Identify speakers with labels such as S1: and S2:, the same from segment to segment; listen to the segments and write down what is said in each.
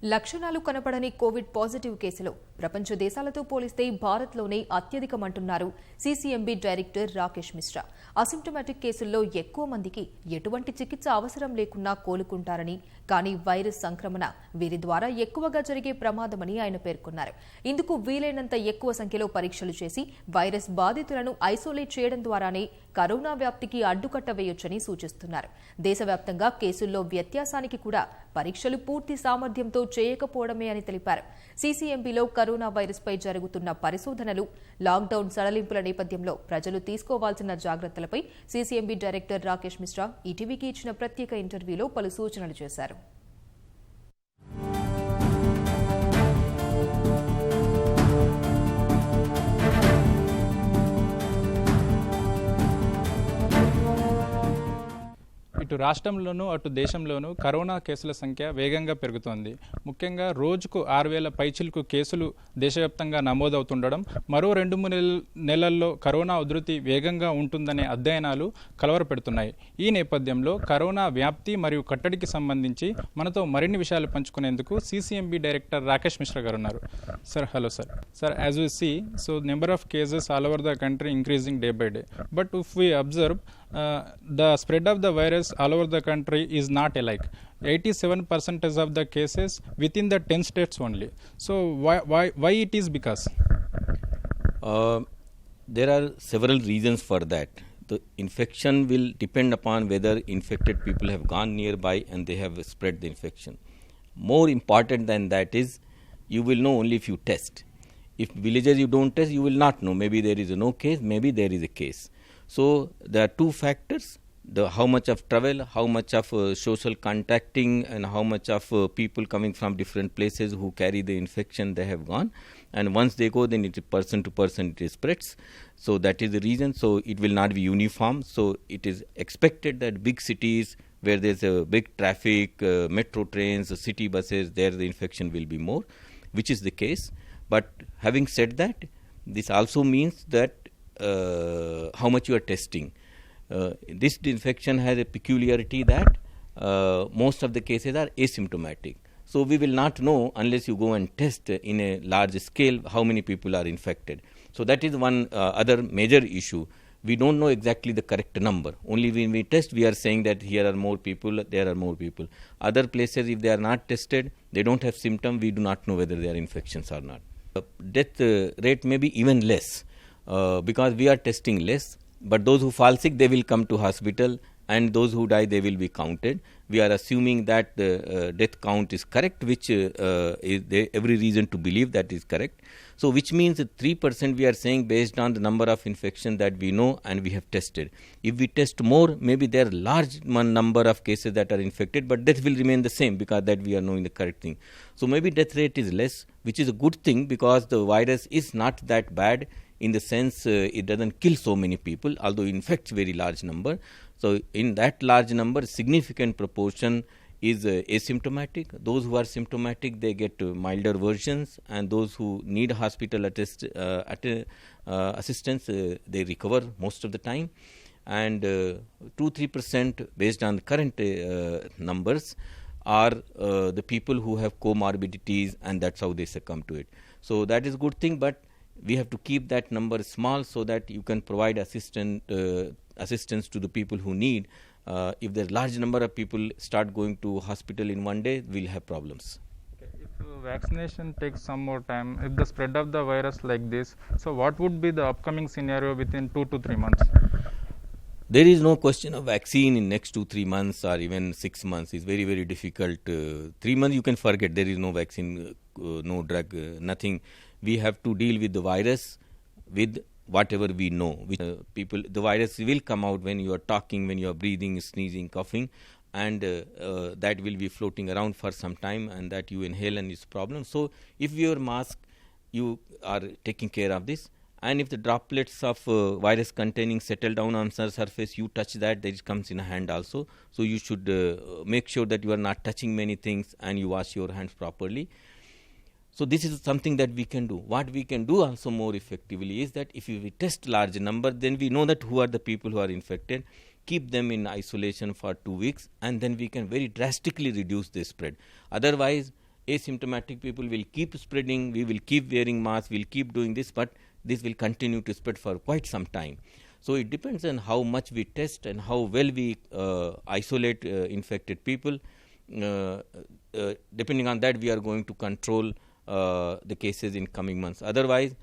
S1: లక్షణాలు కనపడని Covid positive కేసులు ప్రపంచ దేశాలతో పోలిస్తే భారత్లోనే అత్యధికమంటున్నారు CCMB director Rakesh Mishra. Asymptomatic కేసుల్లో ఎక్కువ మందికి ఎటువంటి చికిత్స అవసరం లేకున్నా కోలుకుంటారని, కానీ వైరస్ సంక్రమణ వీరి ద్వారా ఎక్కువగా జరిగే ప్రమాదమని ఆయన పేర్కొన్నారు. ఇందుకు వీలైనంత ఎక్కువ సంఖ్యలో పరీక్షలు చేసి వైరస్ బాధితులను ఐసోలేట్ చేయడం ద్వారానే కరోనా వ్యాప్తికి అడ్డుకట్ట వేయొచ్చని సూచిస్తున్నారు. దేశవ్యాప్తంగా కేసుల్లో వ్యత్యాసానికి కూడా పరీక్షలు పూర్తి సామర్థ్యంతో చేయకపోవడమే అని తెలిపారు. సీసీఎంబీలో కరోనా వైరస్ పై జరుగుతున్న పరిశోధనలు, లాక్డౌన్ సడలింపుల నేపథ్యంలో ప్రజలు తీసుకోవాల్సిన జాగ్రత్తలపై సీసీఎంబీ డైరెక్టర్ రాకేష్ మిశ్రా ఈటీవీకి ఇచ్చిన ప్రత్యేక ఇంటర్వ్యూలో పలు సూచనలు చేశారు.
S2: ఇటు రాష్ట్రంలోనూ అటు దేశంలోనూ కరోనా కేసుల సంఖ్య వేగంగా పెరుగుతోంది. ముఖ్యంగా రోజుకు 6,000 పైచిలుకు కేసులు దేశవ్యాప్తంగా నమోదవుతుండడం, మరో 2-3 నెలల్లో కరోనా ఉధృతి వేగంగా ఉంటుందనే అధ్యయనాలు కలవరపెడుతున్నాయి. ఈ నేపథ్యంలో కరోనా వ్యాప్తి మరియు కట్టడికి సంబంధించి మనతో మరిన్ని విషయాలు పంచుకునేందుకు సీసీఎంబీ డైరెక్టర్ రాకేష్ మిశ్రా గారు ఉన్నారు. Sir, hello sir. Sir, as you see, so number of cases all over the country increasing day by day. But if we observe, the spread of the virus all over the country is not alike. 87% of the cases within the 10 states only. So why it is? Because
S3: there are several reasons for that. The infection will depend upon whether infected people have gone nearby and they have spread the infection. More important than that is, you will know only if you test. If villages you don't test, you will not know. Maybe there is no case, maybe there is a case. So there are two factors: how much of travel, how much of social contacting, and how much of people coming from different places who carry the infection they have gone. And once they go, then it is person to person it spreads. So that is the reason. So it will not be uniform. So it is expected that big cities where there is a big traffic, metro trains, city buses, there the infection will be more, which is the case. But having said that, this also means that how much you are testing. This infection has a peculiarity that most of the cases are asymptomatic. So we will not know unless you go and test in a large scale how many people are infected. So that is one other major issue. We don't know exactly the correct number. Only when we test, we are saying that here are more people, there are more people. Other places, if they are not tested, they don't have symptoms, we do not know whether they are infections or not. Death rate may be even less because we are testing less. But those who fall sick, they will come to hospital, and those who die, they will be counted. We are assuming that the death count is correct, which is there every reason to believe that is correct. So which means that 3% we are saying based on the number of infection that we know and we have tested. If we test more, maybe there are large number of cases that are infected, but death will remain the same because that we are knowing the correct thing. So maybe death rate is less, which is a good thing because the virus is not that bad. In the sense it doesn't kill so many people, although it infects very large number. So in that large number, significant proportion is asymptomatic. Those who are symptomatic, they get milder versions, and those who need hospital assistance, they recover most of the time. And 2-3% based on the current numbers are the people who have comorbidities, and that's how they succumb to it. So that is a good thing, but we have to keep that number small so that you can provide assistance to the people who need. If there is large number of people start going to hospital in one day, we'll have problems.
S2: Okay. If vaccination takes some more time, if the spread of the virus like this, so what would be the upcoming scenario within 2 to 3 months?
S3: There is no question of vaccine in next 2-3 months or even 6 months. It's very, very difficult. 3 months you can forget. There is no vaccine, no drug, nothing. We have to deal with the virus with whatever we know. The virus will come out when you are talking, when you are breathing, sneezing, coughing, and that will be floating around for some time, and that you inhale and it's a problem. So if you wear mask, you are taking care of this. And if the droplets of virus containing settle down on the surface, you touch that, it comes in a hand also. So you should make sure that you are not touching many things and you wash your hands properly. So this is something that we can do. What we can do also more effectively is that if we test large number, then we know that who are the people who are infected, keep them in isolation for 2 weeks, and then we can very drastically reduce the spread. Otherwise, asymptomatic people will keep spreading, we will keep wearing masks, we'll keep doing this, but this will continue to spread for quite some time. So it depends on how much we test and how well we isolate infected people. Depending on that, we are going to control the cases in coming months. Otherwise,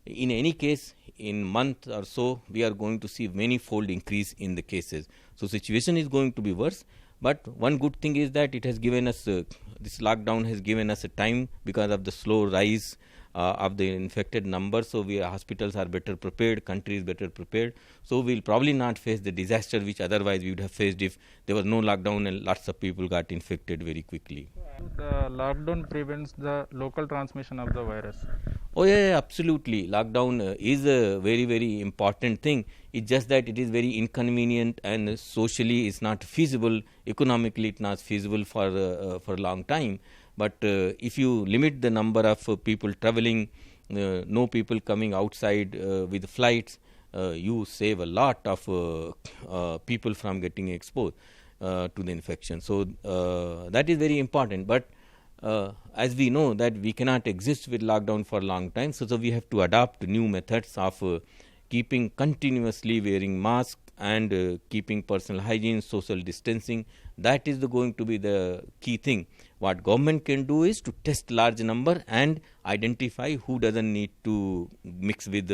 S3: in any case, in month or so, we are going to see many-fold increase in the cases. So situation is going to be worse. But one good thing is that it has given us, this lockdown has given us a time because of the slow rise of the infected numbers. So hospitals are better prepared, country is better prepared. So we'll probably not face the disaster which otherwise we would have faced if there was no lockdown and lots of people got infected very quickly.
S2: The lockdown prevents the local transmission of the virus.
S3: Oh yeah, absolutely. Lockdown is a very, very important thing. It's just that it is very inconvenient and socially it's not feasible. Economically, it's not feasible for a long time. But if you limit the number of people traveling, no people coming outside with flights, you save a lot of people from getting exposed to the infection. So that is very important. But as we know that we cannot exist with lockdown for a long time, so we have to adopt new methods of keeping continuously wearing masks and keeping personal hygiene, social distancing. That is going to be the key thing. What government can do is to test large number and identify who doesn't need to mix with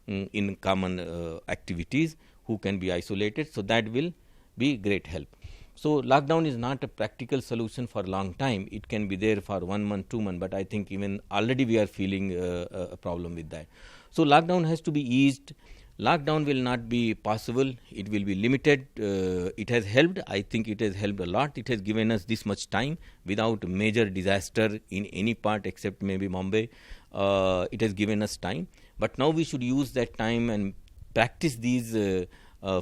S3: in common activities, who can be isolated. So that will be great help. So lockdown is not a practical solution for a long time. It can be there for 1 month, 2 months, but I think even already we are feeling a problem with that. So lockdown has to be eased. Lockdown will not be possible. It will be limited. It has helped. I think it has helped a lot. It has given us this much time without major disaster in any part except maybe Mumbai. It has given us time. But now we should use that time and practice these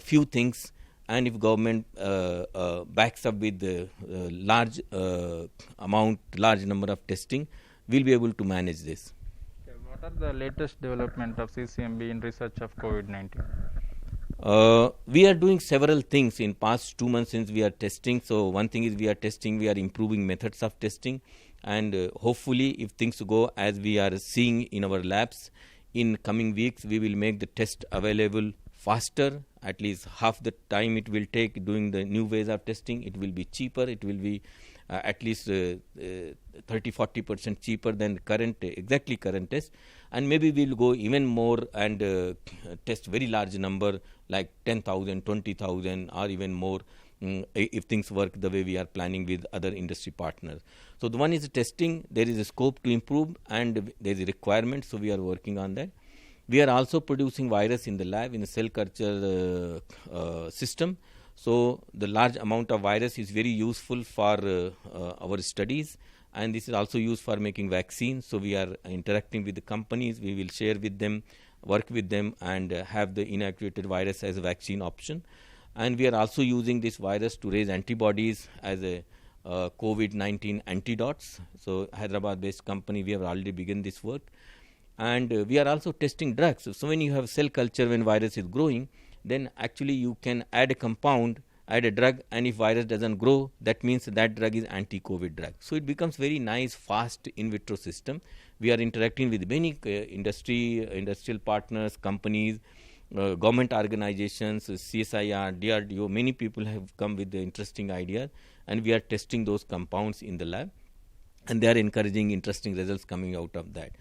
S3: few things. And if government backs up with large large number of testing, we'll be able to manage this.
S2: What are the latest development of CCMB in research of COVID-19?
S3: We are doing several things in past 2 months since we are testing. So one thing is we are testing, we are improving methods of testing, and hopefully if things go as we are seeing in our labs, in coming weeks we will make the test available faster, at least half the time it will take doing the new ways of testing. It will be cheaper, it will be at least 30-40% cheaper than current test, and maybe we'll go even more and test very large number like 10,000, 20,000 or even more if things work the way we are planning with other industry partners. So the one is the testing, there is a scope to improve and there is a requirement, so we are working on that. We are also producing virus in the lab in a cell culture system. So the large amount of virus is very useful for our studies, and this is also used for making vaccines. So we are interacting with the companies, we will share with them, work with them and have the inactivated virus as a vaccine option. And we are also using this virus to raise antibodies as a COVID-19 antidotes. So Hyderabad based company, we have already begun this work. And we are also testing drugs. So when you have cell culture, when virus is growing, then actually you can add a compound, add a drug, and if virus doesn't grow, that means that drug is anti-COVID drug. So it becomes very nice, fast in vitro system. We are interacting with many industrial partners, companies, government organizations, CSIR, DRDO. Many people have come with the interesting ideas, and we are testing those compounds in the lab, and they are encouraging interesting results coming out of that.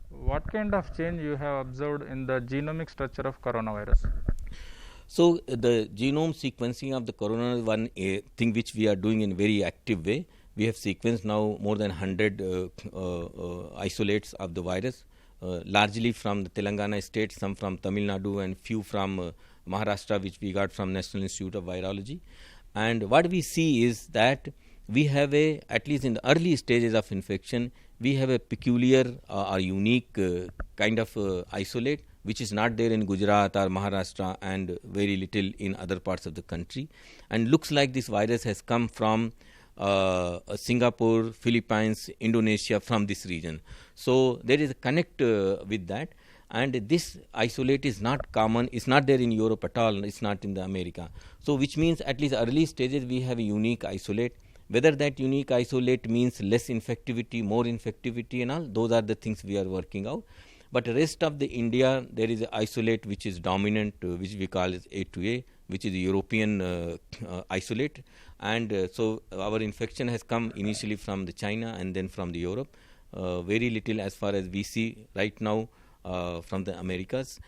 S2: What kind of change you have observed in the genomic structure of coronavirus?
S3: So the genome sequencing of the corona is one thing which we are doing in a very active way. We have sequenced now more than 100 isolates of the virus, largely from the Telangana state, some from Tamil Nadu and few from Maharashtra, which we got from National Institute of Virology. And what we see is that we have at least in the early stages of infection, we have a peculiar or unique kind of isolate which is not there in Gujarat or Maharashtra and very little in other parts of the country, and looks like this virus has come from Singapore, Philippines, Indonesia, from this region. So there is a connect with that, and this isolate is not common, it's not there in Europe at all, it's not in the America. So which means at least early stages we have a unique isolate. Whether that unique isolate means less infectivity, more infectivity and all, those are the things we are working out. But rest of the India, there is an isolate which is dominant, which we call as A2A, which is the European isolate. And so our infection has come initially from the China and then from the Europe. Very little as far as we see right now from the Americas.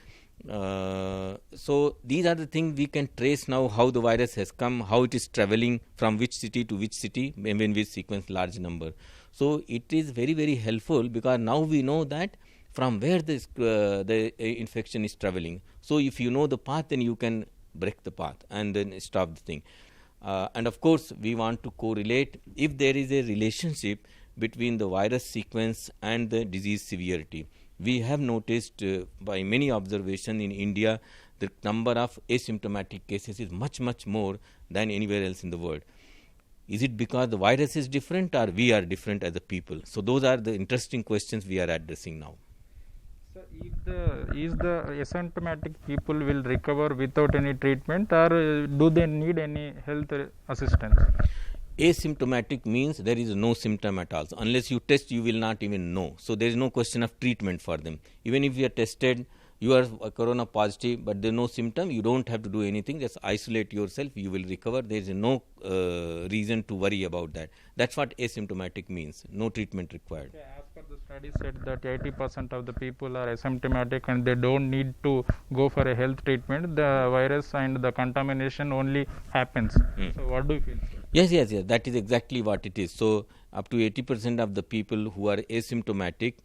S3: So these are the things we can trace now, how the virus has come, how it is traveling from which city to which city when we sequence large number. So it is very, very helpful because now we know that from where the infection is traveling. So if you know the path, then you can break the path and then stop the thing. And of course, we want to correlate if there is a relationship between the virus sequence and the disease severity. We have noticed by many observations in India, the number of asymptomatic cases is much, much more than anywhere else in the world. Is it because the virus is different or we are different as a people? So those are the interesting questions we are addressing now.
S2: So is the asymptomatic people will recover without any treatment, or do they need any health assistance?
S3: Asymptomatic means there is no symptom at all. So unless you test, you will not even know. So there is no question of treatment for them. Even if you are tested, you are corona positive, but there is no symptom, you don't have to do anything. Just isolate yourself, you will recover. There is no reason to worry about that. That's what asymptomatic means. No treatment required.
S2: Okay, as per the study said that 80% of the people are asymptomatic and they don't need to go for a health treatment. The virus and the contamination only happens. So what do you feel, sir?
S3: Yes. That is exactly what it is. So up to 80% of the people who are asymptomatic,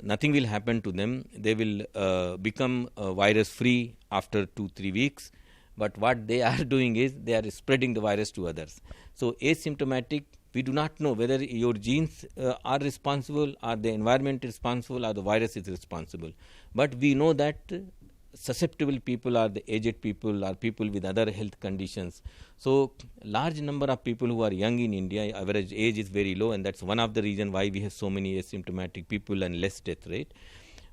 S3: nothing will happen to them. They will become virus free after 2-3 weeks. But what they are doing is they are spreading the virus to others. So asymptomatic, we do not know whether your genes are responsible, or the environment is responsible, or the virus is responsible. But we know that susceptible people are the aged people or people with other health conditions. So large number of people who are young in India, average age is very low, and that's one of the reasons why we have so many asymptomatic people and less death rate.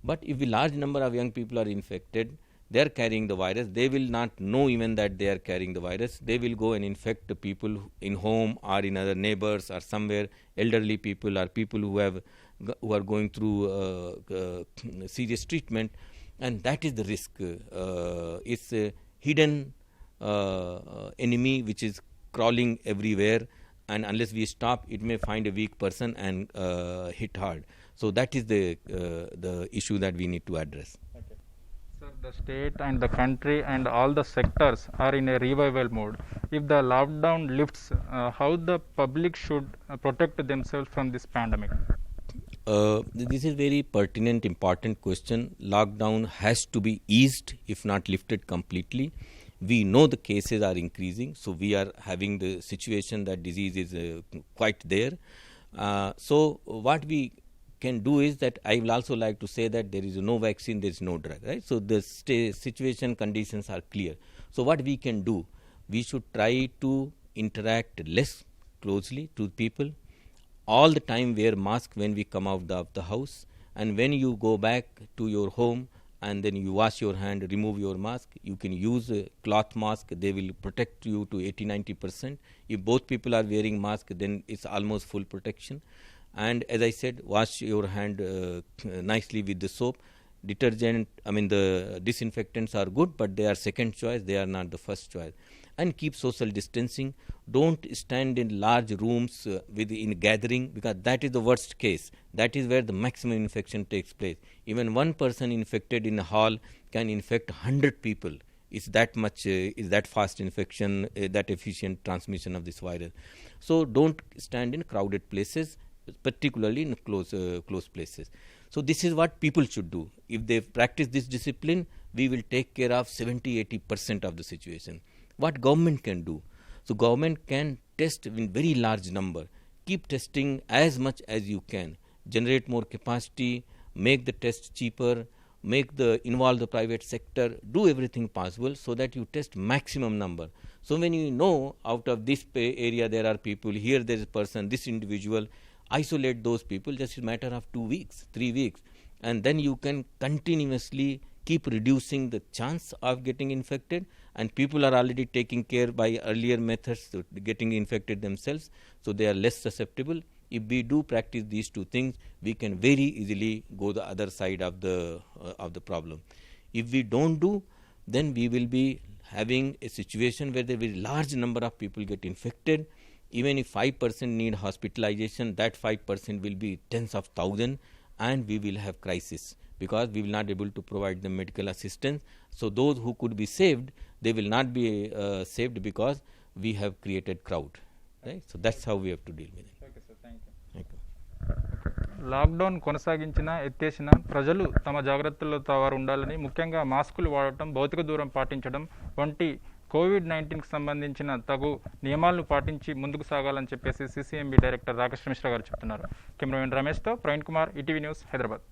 S3: But if a large number of young people are infected, they are carrying the virus. They will not know even that they are carrying the virus. They will go and infect the people in home or in other neighbors or somewhere, elderly people or people who are going through serious treatment. And that is the risk. It's a hidden enemy which is crawling everywhere, and unless we stop, it may find a weak person and hit hard. So that is the issue that we need to address.
S2: Okay. Sir, the state and the country and all the sectors are in a revival mode. If the lockdown lifts, how the public should protect themselves from this pandemic?
S3: This is very pertinent, important question. Lockdown has to be eased, if not lifted completely. We know the cases are increasing, so we are having the situation that disease is quite there. So what we can do is that I will also like to say that there is no vaccine, there is no drug, right? So the situation conditions are clear. So what we can do, we should try to interact less closely to people. All the time wear mask when we come out of the house, and when you go back to your home and then you wash your hand, remove your mask. You can use a cloth mask. They will protect you to 80-90%. If both people are wearing mask, then it's almost full protection. And as I said, wash your hand nicely with the soap. Detergent, the disinfectants are good, but they are second choice. They are not the first choice. And keep social distancing. Don't stand in large rooms in gathering, because that is the worst case. That is where the maximum infection takes place. Even one person infected in a hall can infect 100 people. It's that much, is that fast infection, that efficient transmission of this virus. So don't stand in crowded places, particularly in close places. So this is what people should do. If they practice this discipline, we will take care of 70-80% of the situation. What government can do? So government can test in very large number. Keep testing as much as you can. Generate more capacity, make the test cheaper, involve the private sector, do everything possible so that you test maximum number. So when you know out of this area there are people, here there is a person, this individual, isolate those people just a matter of 2 weeks, 3 weeks, and then you can continuously keep reducing the chance of getting infected, and people are already taking care by earlier methods to getting infected themselves, so they are less susceptible. If we do practice these two things, we can very easily go the other side of the problem. If we don't do, then we will be having a situation where there will be a large number of people get infected. Even if 5% need hospitalization, that 5% will be tens of thousands, and we will have crisis because we will not be able to provide them medical assistance. So those who could be saved, they will not be saved because we have created crowd, right? So that's how we have to deal with it.
S2: Okay, sir. Thank you.
S3: Thank you.
S2: Lockdown కొనసాగించినా ఎత్తేసినా ప్రజలు తమ జాగ్రత్తలతో వారు ఉండాలని, ముఖ్యంగా మాస్కులు వాడటం, భౌతిక దూరం పాటించడం వంటి కోవిడ్-19కి సంబంధించిన తగు నియమాలను పాటించి ముందుకు సాగాలని చెప్పేసి CCMB డైరెక్టర్ రాకేష్ మిశ్రా గారు చెప్తున్నారు. కెమెరామెన్ రమేష్తో ప్రవీణ్ కుమార్, ఈటీవీ న్యూస్, హైదరాబాద్.